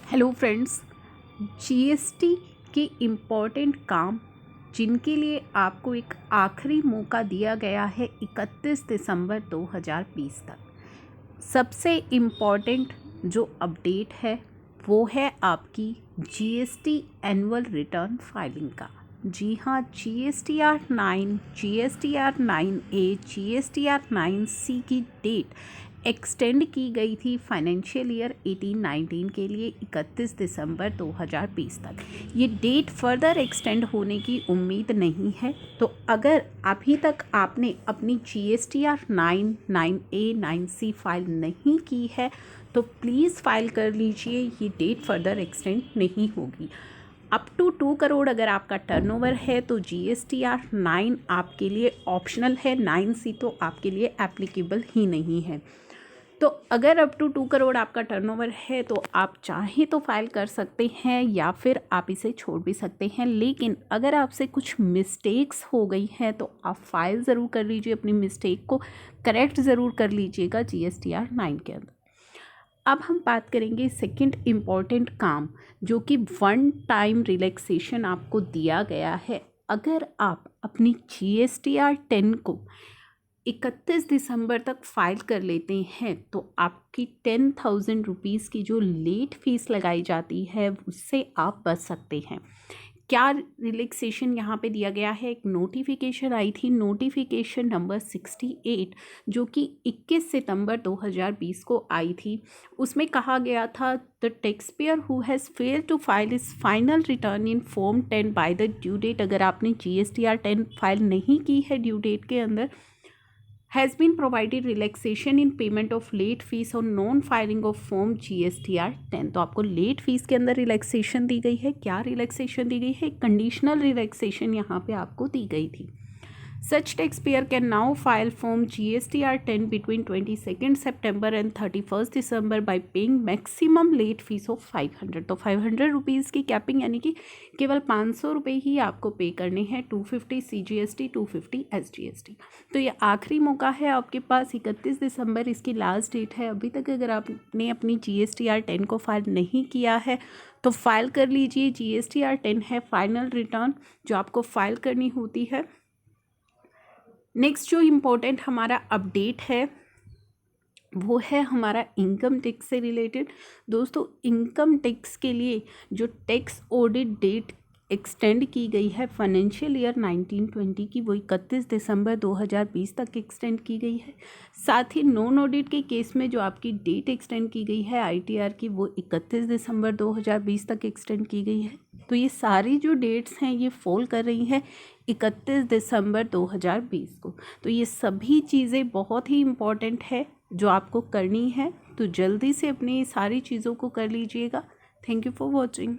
Hello friends, GST के important काम जिनके लिए आपको एक आखिरी मौका दिया गया है 31 दिसंबर 2020 तक। सबसे इम्पॉर्टेंट जो अपडेट है वो है आपकी जीएसटी एनुअल रिटर्न फाइलिंग का। जी हाँ, GSTR 9, GSTR 9A, GSTR 9C की डेट एक्सटेंड की गई थी फाइनेंशियल ईयर 18-19 के लिए 31 दिसंबर 2020 तक। ये डेट फर्दर एक्सटेंड होने की उम्मीद नहीं है। तो अगर अभी तक आपने अपनी जीएसटीआर 9, 9A, 9C फाइल नहीं की है तो प्लीज़ फाइल कर लीजिए, ये डेट फर्दर एक्सटेंड नहीं होगी। अप टू 2 करोड़ अगर आपका टर्नओवर है तो जीएसटीआर 9 आपके लिए ऑप्शनल है, 9C तो आपके लिए एप्लीकेबल ही नहीं है। तो अगर अप टू 2 करोड़ आपका टर्नओवर है तो आप चाहें तो फाइल कर सकते हैं या फिर आप इसे छोड़ भी सकते हैं। लेकिन अगर आपसे कुछ मिस्टेक्स हो गई हैं तो आप फाइल ज़रूर कर लीजिए, अपनी मिस्टेक को करेक्ट ज़रूर कर लीजिएगा जीएसटीआर 9 के अंदर। अब हम बात करेंगे सेकंड इम्पॉर्टेंट काम, जो कि वन टाइम रिलैक्सेशन आपको दिया गया है। अगर आप अपनी जीएसटीआर 10 को 31 दिसंबर तक फाइल कर लेते हैं तो आपकी 10,000 रुपीज़ की जो लेट फीस लगाई जाती है उससे आप बच सकते हैं। क्या रिलैक्सेशन यहाँ पे दिया गया है? एक नोटिफिकेशन आई थी, नोटिफिकेशन नंबर 68, जो कि 21 सितंबर 2020 को आई थी। उसमें कहा गया था the taxpayer who has failed to file his final return in form 10 by the due date. अगर आपने जीएसटीआर 10 फाइल नहीं की है ड्यू डेट के अंदर, has been provided relaxation in payment of late fees और non filing of form GSTR 10। तो आपको लेट फीस के अंदर रिलैक्सेशन दी गई है। क्या रिलैक्सेशन दी गई है? कंडीशनल रिलैक्सेशन यहाँ पे आपको दी गई थी। Such taxpayer can now file form GSTR 10 between 22nd September and 31st December by paying maximum late fees of 500। तो 500 रुपीज़ की कैपिंग, यानी कि केवल 500 रुपये ही आपको पे करने हैं। 250 CGST, 250 SGST। तो ये आखिरी मौका है आपके पास, 31 दिसंबर इसकी लास्ट डेट है। अभी तक अगर आपने अपनी GSTR 10 को फाइल नहीं किया है तो फाइल कर लीजिए। GSTR 10 है फाइनल रिटर्न जो आपको फाइल करनी होती है। नेक्स्ट जो इम्पोर्टेंट हमारा अपडेट है वो है हमारा इनकम टैक्स से रिलेटेड। दोस्तों, इनकम टैक्स के लिए जो टैक्स ऑडिट डेट एक्सटेंड की गई है फाइनेंशियल ईयर 19-20 की, वो 31 दिसंबर 2020 तक एक्सटेंड की गई है। साथ ही नॉन ऑडिट के केस में जो आपकी डेट एक्सटेंड की गई है आईटीआर की, वो 31 दिसंबर 2020 तक एक्सटेंड की गई है। तो ये सारी जो डेट्स हैं ये फॉल कर रही हैं 31 दिसंबर 2020 को। तो ये सभी चीज़ें बहुत ही इम्पॉर्टेंट है जो आपको करनी है, तो जल्दी से अपनी सारी चीज़ों को कर लीजिएगा। Thank you for watching.